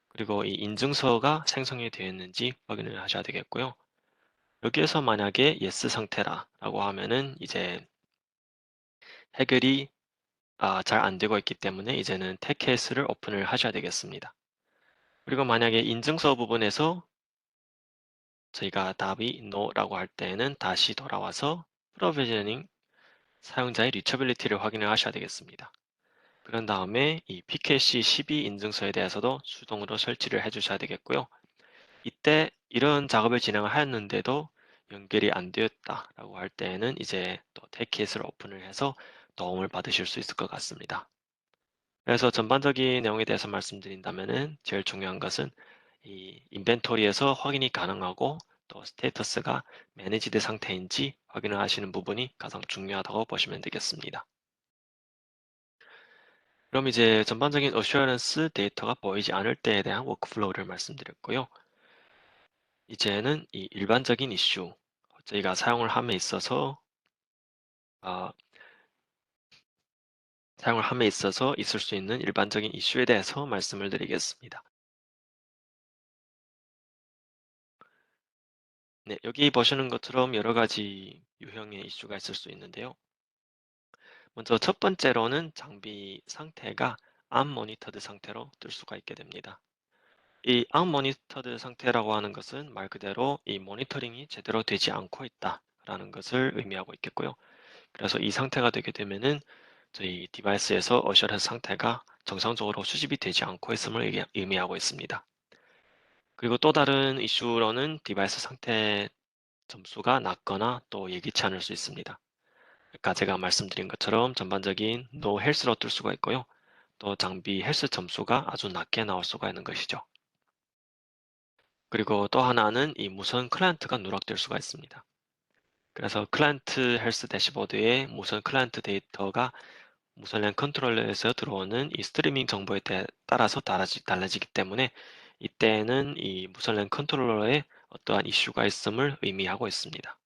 그리고 이 인증서가 생성이 되어 있는지 확인을 하셔야 되겠고요. 여기에서 만약에 yes 상태라고 하면은 이제 해결이 잘 안 되고 있기 때문에 이제는 태케이스를 오픈을 하셔야 되겠습니다. 그리고 만약에 인증서 부분에서 저희가 답이 no라고 할 때에는 다시 돌아와서 프로비저닝 사용자의 리처빌리티를 확인을 하셔야 되겠습니다. 그런 다음에 이 PKC12 인증서에 대해서도 수동으로 설치를 해 주셔야 되겠고요. 이때 이런 작업을 진행을 하였는데도 연결이 안 되었다라고 할 때에는 이제 또 태케이스를 오픈을 해서 도움을 받으실 수 있을 것 같습니다. 그래서 전반적인 내용에 대해서 말씀드린다면은 제일 중요한 것은 이 인벤토리에서 확인이 가능하고 또 스테이터스가 매니지드 상태인지 확인을 하시는 부분이 가장 중요하다고 보시면 되겠습니다. 그럼 이제 전반적인 어슈어런스 데이터가 보이지 않을 때에 대한 워크플로우를 말씀드렸고요. 이제는 이 일반적인 이슈, 저희가 사용을 함에 있어서 아, 사용을 함에 있어서 있을 수 있는 일반적인 이슈에 대해서 말씀을 드리겠습니다. 네, 여기 보시는 것처럼 여러 가지 유형의 이슈가 있을 수 있는데요. 먼저 첫 번째로는 장비 상태가 unmonitored 상태로 뜰 수가 있게 됩니다. 이 unmonitored 상태라고 하는 것은 말 그대로 이 모니터링이 제대로 되지 않고 있다라는 것을 의미하고 있겠고요. 그래서 이 상태가 되게 되면은 저희 디바이스에서 어셔런스 상태가 정상적으로 수집이 되지 않고 있음을 의미하고 있습니다. 그리고 또 다른 이슈로는 디바이스 상태 점수가 낮거나 또 예기치 않을 수 있습니다. 아까 제가 말씀드린 것처럼 전반적인 노 헬스로 뜰 수가 있고요. 또 장비 헬스 점수가 아주 낮게 나올 수가 있는 것이죠. 그리고 또 하나는 이 무선 클라이언트가 누락될 수가 있습니다. 그래서 클라이언트 헬스 대시보드에 무선 클라이언트 데이터가 무선 랜 컨트롤러에서 들어오는 이 스트리밍 정보에 따라서 달라지기 때문에 이때는 이 무선 랜 컨트롤러에 어떠한 이슈가 있음을 의미하고 있습니다.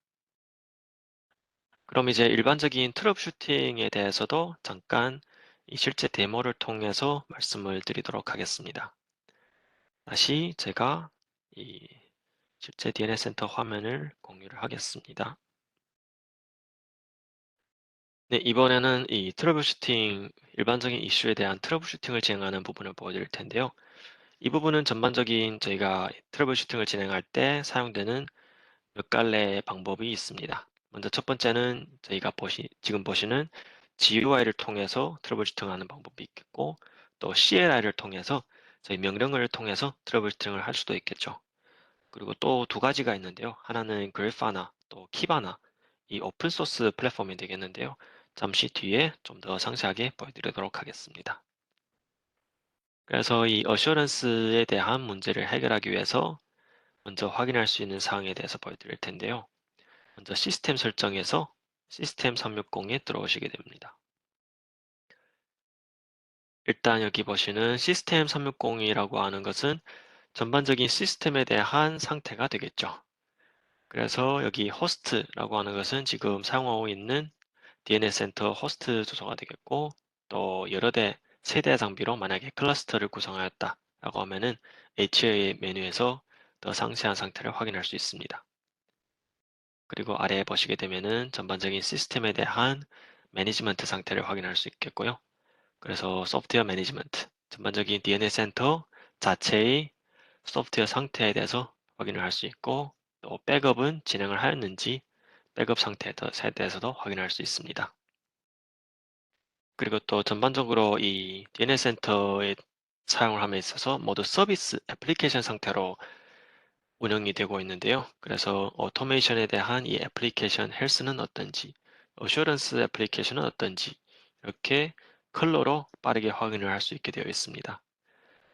그럼 이제 일반적인 트러블 슈팅에 대해서도 잠깐 이 실제 데모를 통해서 말씀을 드리도록 하겠습니다. 다시 제가 이 실제 DNS 센터 화면을 공유를 하겠습니다. 네, 이번에는 이 트러블 슈팅, 일반적인 이슈에 대한 트러블 슈팅을 진행하는 부분을 보여드릴 텐데요. 이 부분은 전반적인 저희가 트러블 슈팅을 진행할 때 사용되는 몇 갈래의 방법이 있습니다. 먼저 첫 번째는 저희가 지금 보시는 GUI를 통해서 트러블 슈팅하는 방법이 있겠고, 또 CLI를 통해서 저희 명령어를 통해서 트러블 슈팅을 할 수도 있겠죠. 그리고 또 두 가지가 있는데요. 하나는 그래파나 또 키바나, 이 오픈소스 플랫폼이 되겠는데요. 잠시 뒤에 좀 더 상세하게 보여드리도록 하겠습니다. 그래서 이 어슈런스에 대한 문제를 해결하기 위해서 먼저 확인할 수 있는 사항에 대해서 보여드릴 텐데요. 먼저 시스템 설정에서 시스템 360에 들어오시게 됩니다. 일단 여기 보시는 시스템 360이라고 하는 것은 전반적인 시스템에 대한 상태가 되겠죠. 그래서 여기 호스트라고 하는 것은 지금 사용하고 있는 DNS 센터 호스트 주소가 되겠고, 또 여러 세대 장비로 만약에 클러스터를 구성하였다라고 하면은 HA 메뉴에서 더 상세한 상태를 확인할 수 있습니다. 그리고 아래에 보시게 되면은 전반적인 시스템에 대한 매니지먼트 상태를 확인할 수 있겠고요. 그래서 소프트웨어 매니지먼트, 전반적인 DNS 센터 자체의 소프트웨어 상태에 대해서 확인을 할 수 있고, 또 백업은 진행을 하였는지 백업 상태에 대해서도 확인할 수 있습니다. 그리고 또 전반적으로 이 DNS 센터에 사용을 함에 있어서 모두 서비스 애플리케이션 상태로 운영이 되고 있는데요. 그래서 오토메이션에 대한 이 애플리케이션 헬스는 어떤지, 어슈런스 애플리케이션은 어떤지 이렇게 컬러로 빠르게 확인을 할 수 있게 되어 있습니다.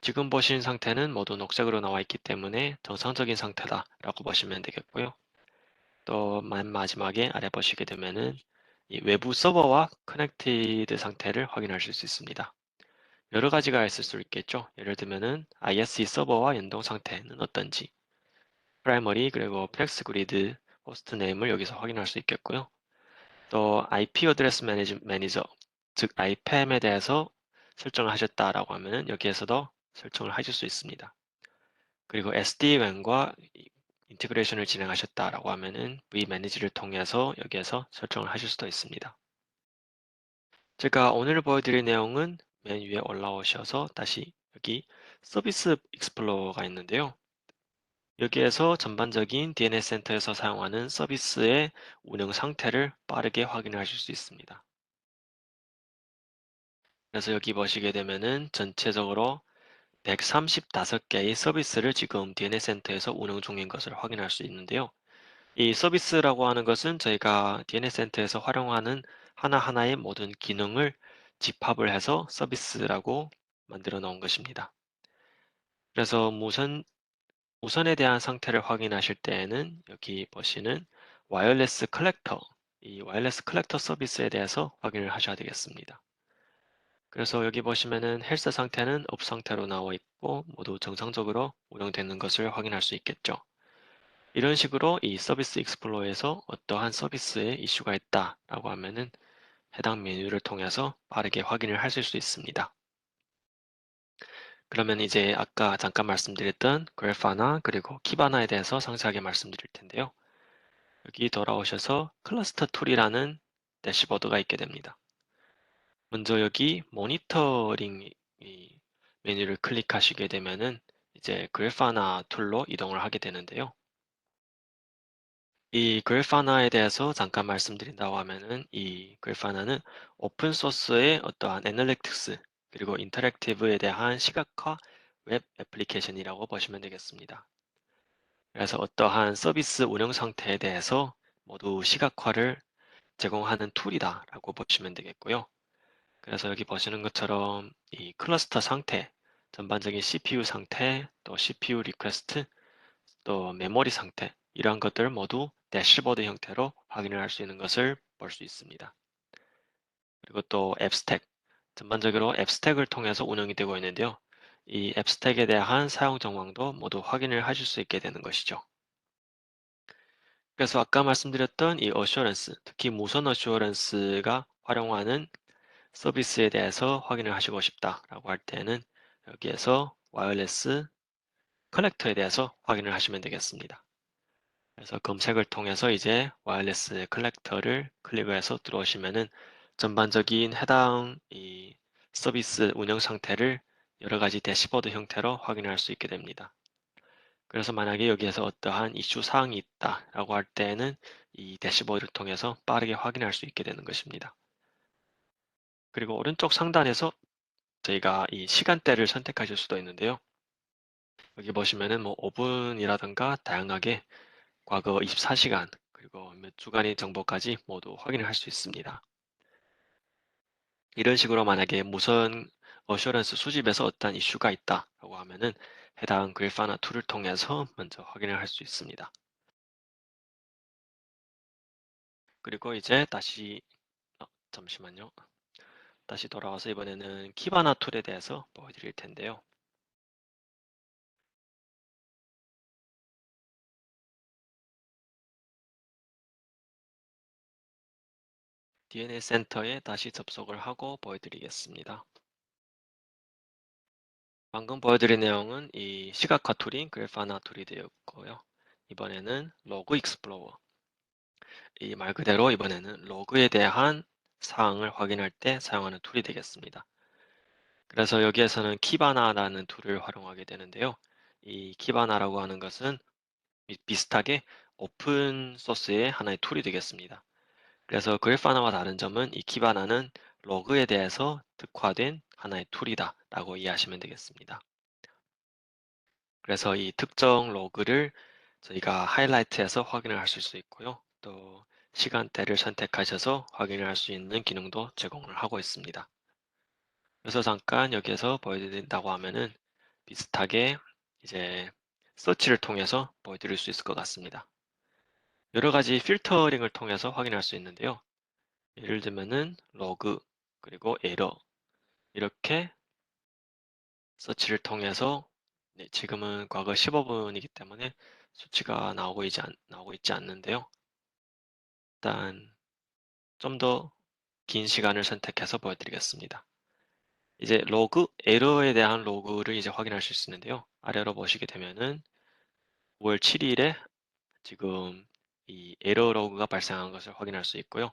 지금 보신 상태는 모두 녹색으로 나와 있기 때문에 정상적인 상태다라고 보시면 되겠고요. 또 맨 마지막에 아래 보시게 되면은 이 외부 서버와 커넥티드 상태를 확인하실 수 있습니다. 여러 가지가 있을 수 있겠죠. 예를 들면은 ISE 서버와 연동 상태는 어떤지, 프라이머리 그리고 플렉스 그리드 호스트 네임을 여기서 확인할 수 있겠고요. 또 IP 어드레스 매니저, 즉 IPAM에 대해서 설정을 하셨다라고 하면은 여기에서도 설정을 하실 수 있습니다. 그리고 SD-WAN과 인테그레이션을 진행하셨다라고 하면은 vManage를 통해서 여기에서 설정을 하실 수도 있습니다. 제가 오늘 보여드릴 내용은 맨 위에 올라오셔서 다시 여기 서비스 익스플로러가 있는데요. 여기에서 전반적인 DNS 센터에서 사용하는 서비스의 운영 상태를 빠르게 확인하실 수 있습니다. 그래서 여기 보시게 되면은 전체적으로 135개의 서비스를 지금 DNS 센터에서 운영 중인 것을 확인할 수 있는데요. 이 서비스라고 하는 것은 저희가 DNS 센터에서 활용하는 하나하나의 모든 기능을 집합을 해서 서비스라고 만들어 놓은 것입니다. 그래서 무선에 대한 상태를 확인하실 때에는 여기 보시는 와이어리스 컬렉터, 이 와이어리스 컬렉터 서비스에 대해서 확인을 하셔야 되겠습니다. 그래서 여기 보시면은 헬스 상태는 업 상태로 나와 있고 모두 정상적으로 운영되는 것을 확인할 수 있겠죠. 이런 식으로 이 서비스 익스플로러에서 어떠한 서비스에 이슈가 있다라고 하면은 해당 메뉴를 통해서 빠르게 확인을 하실 수 있습니다. 그러면 이제 아까 잠깐 말씀드렸던 그래파나 그리고 키바나에 대해서 상세하게 말씀드릴 텐데요. 여기 돌아오셔서 클러스터 툴이라는 대시보드가 있게 됩니다. 먼저 여기 모니터링 이 메뉴를 클릭하시게 되면은 이제 그래파나 툴로 이동을 하게 되는데요. 이 그래파나에 대해서 잠깐 말씀드린다고 하면은 이 그래파나는 오픈 소스의 어떠한 애널리틱스 그리고 인터랙티브에 대한 시각화 웹 애플리케이션이라고 보시면 되겠습니다. 그래서 어떠한 서비스 운영 상태에 대해서 모두 시각화를 제공하는 툴이다라고 보시면 되겠고요. 그래서 여기 보시는 것처럼 이 클러스터 상태, 전반적인 CPU 상태, 또 CPU 리퀘스트, 또 메모리 상태 이러한 것들을 모두 대시보드 형태로 확인을 할 수 있는 것을 볼 수 있습니다. 그리고 또 앱스택, 전반적으로 앱스택을 통해서 운영이 되고 있는데요. 이 앱스택에 대한 사용 정황도 모두 확인을 하실 수 있게 되는 것이죠. 그래서 아까 말씀드렸던 이 어슈어런스, 특히 무선 어슈어런스가 활용하는 서비스에 대해서 확인을 하시고 싶다라고 할 때는 여기에서 와이어리스 커넥터에 대해서 확인을 하시면 되겠습니다. 그래서 검색을 통해서 이제 와이어리스 커넥터를 클릭을 해서 들어오시면은 전반적인 해당 이 서비스 운영 상태를 여러 가지 대시보드 형태로 확인할 수 있게 됩니다. 그래서 만약에 여기에서 어떠한 이슈 사항이 있다라고 할 때는 이 대시보드를 통해서 빠르게 확인할 수 있게 되는 것입니다. 그리고 오른쪽 상단에서 저희가 이 시간대를 선택하실 수도 있는데요. 여기 보시면은 뭐 5분이라든가 다양하게 과거 24시간 그리고 몇 주간의 정보까지 모두 확인을 할 수 있습니다. 이런 식으로 만약에 무선 어슈런스 수집에서 어떠한 이슈가 있다라고 하면은 해당 그래파나 툴을 통해서 먼저 확인을 할 수 있습니다. 그리고 이제 다시 잠시만요. 다시 돌아와서 이번에는 키바나 툴에 대해서 보여드릴 텐데요. DNA 센터에 다시 접속을 하고 보여드리겠습니다. 방금 보여드린 내용은 이 시각화 툴인 그래파나 툴이 되었고요. 이번에는 로그 익스플로러. 이 말 그대로 이번에는 로그에 대한 사항을 확인할 때 사용하는 툴이 되겠습니다. 그래서 여기에서는 키바나라는 툴을 활용하게 되는데요. 이 키바나라고 하는 것은 비슷하게 오픈 소스의 하나의 툴이 되겠습니다. 그래서 그래파나와 다른 점은 이 키바나는 로그에 대해서 특화된 하나의 툴이다 라고 이해하시면 되겠습니다. 그래서 이 특정 로그를 저희가 하이라이트해서 확인을 하실 수 있고요. 또 시간대를 선택하셔서 확인을 할 수 있는 기능도 제공을 하고 있습니다. 그래서 잠깐 여기에서 보여드린다고 하면은 비슷하게 이제 서치를 통해서 보여드릴 수 있을 것 같습니다. 여러 가지 필터링을 통해서 확인할 수 있는데요. 예를 들면은 로그 그리고 에러 이렇게 서치를 통해서 네, 지금은 과거 15분이기 때문에 수치가 나오고 있지 않는데요. 일단 좀 더 긴 시간을 선택해서 보여드리겠습니다. 이제 로그, 에러에 대한 로그를 이제 확인하실 수 있는데요. 아래로 보시게 되면은 5월 7일에 지금 이 에러 로그가 발생한 것을 확인할 수 있고요.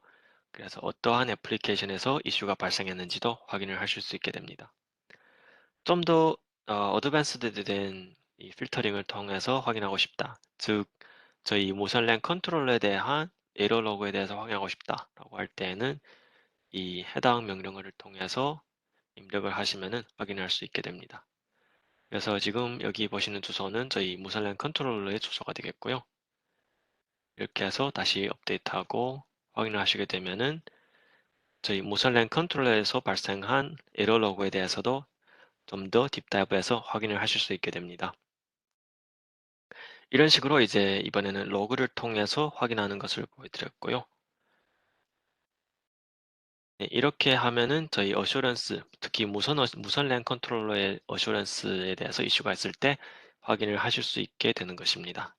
그래서 어떠한 애플리케이션에서 이슈가 발생했는지도 확인을 하실 수 있게 됩니다. 좀 더 어드밴스드 된 이 필터링을 통해서 확인하고 싶다. 즉, 저희 모션 랜 컨트롤러에 대한 에러 로그에 대해서 확인하고 싶다라고 할 때에는 이 해당 명령어를 통해서 입력을 하시면은 확인할 수 있게 됩니다. 그래서 지금 여기 보시는 주소는 저희 무선 랜 컨트롤러의 주소가 되겠고요. 이렇게 해서 다시 업데이트하고 확인을 하시게 되면은 저희 무선 랜 컨트롤러에서 발생한 에러 로그에 대해서도 좀 더 딥다이브해서 확인을 하실 수 있게 됩니다. 이런 식으로 이제 이번에는 로그를 통해서 확인하는 것을 보여드렸고요. 네, 이렇게 하면은 저희 어슈런스, 특히 무선 랜 컨트롤러의 어슈런스에 대해서 이슈가 있을 때 확인을 하실 수 있게 되는 것입니다.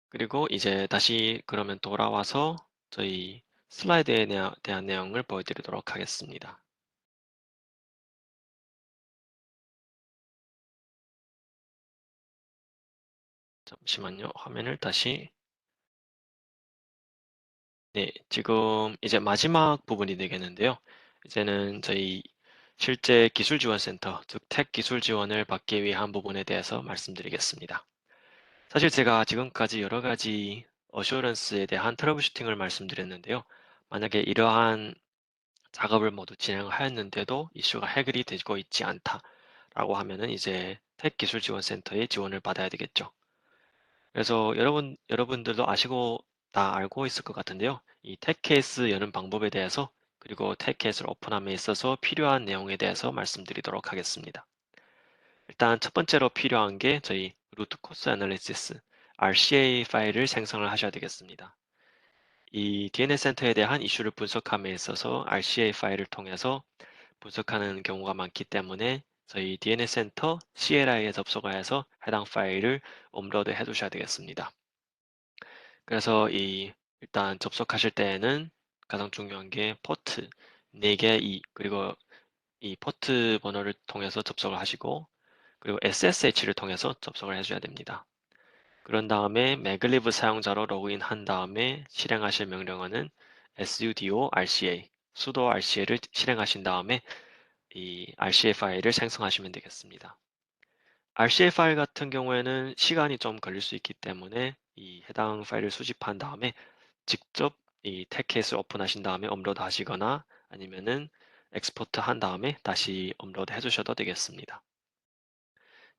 그리고 이제 다시 그러면 돌아와서 저희 슬라이드에 대한 내용을 보여드리도록 하겠습니다. 잠시만요. 화면을 다시. 네, 지금 이제 마지막 부분이 되겠는데요. 이제는 저희 실제 기술지원센터, 즉 텍 기술 지원을 받기 위한 부분에 대해서 말씀드리겠습니다. 사실 제가 지금까지 여러 가지 어슈런스에 대한 트러블 슈팅을 말씀드렸는데요. 만약에 이러한 작업을 모두 진행하였는데도 이슈가 해결이 되고 있지 않다라고 하면은 이제 텍 기술 지원센터의 지원을 받아야 되겠죠. 그래서 여러분들도 다 알고 있을 것 같은데요. 이 텍케이스 여는 방법에 대해서 그리고 텍케이스를 오픈함에 있어서 필요한 내용에 대해서 말씀드리도록 하겠습니다. 일단 첫 번째로 필요한 게 저희 루트 코스 애널리시스 RCA 파일을 생성을 하셔야 되겠습니다. 이 DNS 센터에 대한 이슈를 분석함에 있어서 RCA 파일을 통해서 분석하는 경우가 많기 때문에 저희 DNS 센터 CLI에 접속을 해서 해당 파일을 업로드 해 두셔야 되겠습니다. 그래서 일단 접속하실 때에는 가장 중요한 게 포트 4개 2 그리고 이 포트 번호를 통해서 접속을 하시고 그리고 SSH를 통해서 접속을 해줘야 됩니다. 그런 다음에 매글리브 사용자로 로그인한 다음에 실행하실 명령어는 sudo rca, sudo rca를 실행하신 다음에 이 RCA 파일을 생성하시면 되겠습니다. RCA 파일 같은 경우에는 시간이 좀 걸릴 수 있기 때문에 이 해당 파일을 수집한 다음에 직접 이 텍케이스를 오픈하신 다음에 업로드 하시거나 아니면은 엑스포트 한 다음에 다시 업로드 해주셔도 되겠습니다.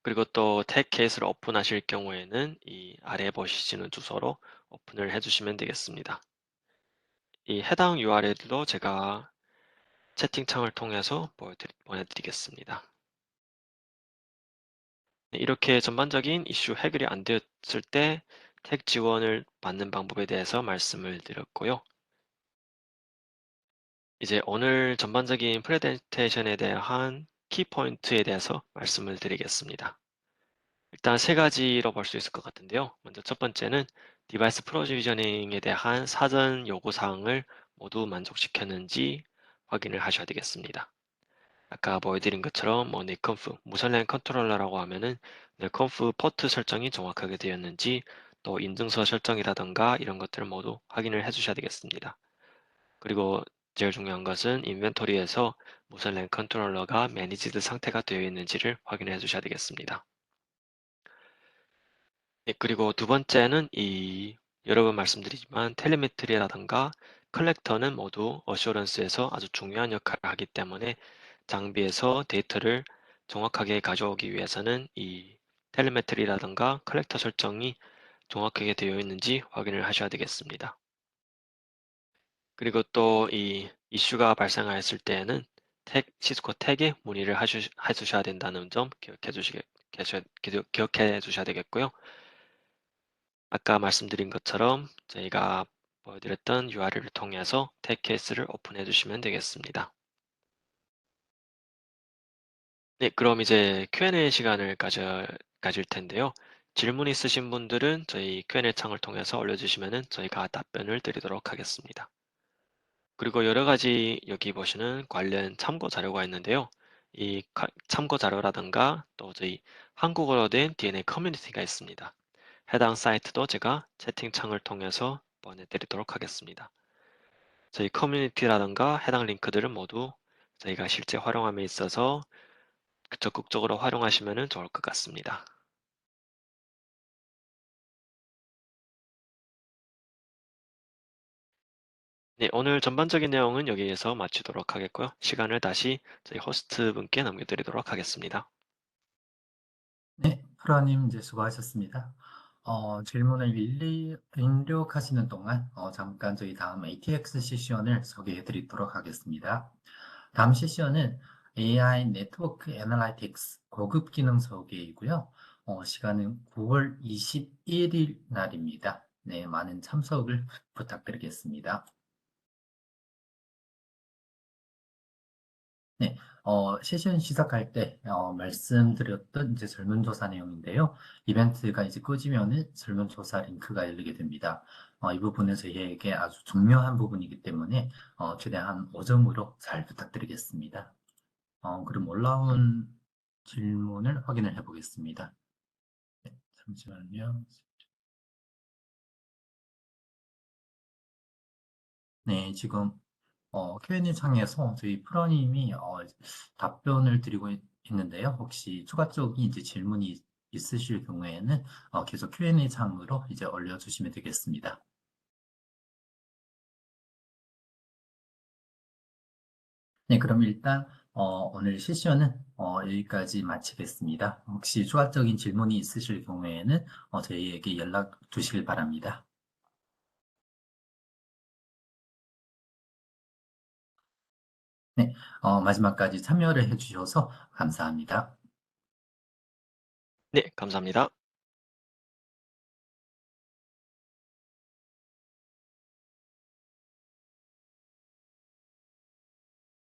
그리고 또 텍케이스를 오픈하실 경우에는 이 아래에 보시는 주소로 오픈을 해주시면 되겠습니다. 이 해당 URL도 제가 채팅창을 통해서 보내드리겠습니다. 네, 이렇게 전반적인 이슈 해결이 안 되었을 때 텍 지원을 받는 방법에 대해서 말씀을 드렸고요. 이제 오늘 전반적인 프레젠테이션에 대한 키포인트에 대해서 말씀을 드리겠습니다. 일단 세 가지로 볼 수 있을 것 같은데요. 먼저 첫 번째는 디바이스 프로비저닝에 대한 사전 요구사항을 모두 만족시켰는지 확인을 하셔야 되겠습니다. 아까 보여드린 것처럼 뭐 네컨프, 무선랜 컨트롤러라고 하면은 네컨프 포트 설정이 정확하게 되었는지 또 인증서 설정이라던가 이런 것들을 모두 확인을 해 주셔야 되겠습니다. 그리고 제일 중요한 것은 인벤토리에서 무선 랜 컨트롤러가 매니지드 상태가 되어 있는지를 확인해 주셔야 되겠습니다. 네, 그리고 두 번째는 여러 번 말씀드리지만 텔레메트리라든가 컬렉터는 모두 어슈런스에서 아주 중요한 역할을 하기 때문에 장비에서 데이터를 정확하게 가져오기 위해서는 이 텔레메트리라든가 컬렉터 설정이 정확하게 되어 있는지 확인을 하셔야 되겠습니다. 그리고 또 이 이슈가 발생하였을 때에는 시스코 텍에 문의를 해주셔야 된다는 점 기억해 주셔야 되겠고요. 아까 말씀드린 것처럼 저희가 보여드렸던 URL을 통해서 텍 케이스를 오픈해 주시면 되겠습니다. 네, 그럼 이제 Q&A 시간을 가질 텐데요. 질문 있으신 분들은 저희 Q&A 창을 통해서 올려주시면 저희가 답변을 드리도록 하겠습니다. 그리고 여러 가지 여기 보시는 관련 참고 자료가 있는데요. 참고 자료라든가 또 저희 한국어로 된 DNA 커뮤니티가 있습니다. 해당 사이트도 제가 채팅창을 통해서 보내드리도록 하겠습니다. 저희 커뮤니티라든가 해당 링크들은 모두 저희가 실제 활용함에 있어서 적극적으로 활용하시면 좋을 것 같습니다. 네, 오늘 전반적인 내용은 여기에서 마치도록 하겠고요. 시간을 다시 저희 호스트 분께 남겨드리도록 하겠습니다. 네, 프로님 이제 수고하셨습니다. 질문을 입력하시는 동안 잠깐 저희 다음 ATX 세션을 소개해 드리도록 하겠습니다. 다음 세션은 AI 네트워크 애널리틱스 고급 기능 소개이고요. 시간은 9월 21일 날입니다. 네, 많은 참석을 부탁드리겠습니다. 네, 세션 시작할 때 말씀드렸던 이제 설문조사 내용인데요. 이벤트가 이제 꺼지면은 설문조사 링크가 열리게 됩니다. 이 부분은 저희에게 아주 중요한 부분이기 때문에 최대한 5점으로 잘 부탁드리겠습니다. 그럼 올라온 질문을 확인을 해보겠습니다. 네, 잠시만요. 네, 지금 Q&A 창에서 저희 프로님이 답변을 드리고 있는데요. 혹시 추가적인 이제 질문이 있으실 경우에는 계속 Q&A 창으로 이제 올려주시면 되겠습니다. 네, 그럼 일단 오늘 세션은 여기까지 마치겠습니다. 혹시 추가적인 질문이 있으실 경우에는 저희에게 연락 주시길 바랍니다. 네, 마지막까지 참여를 해주셔서 감사합니다. 네, 감사합니다.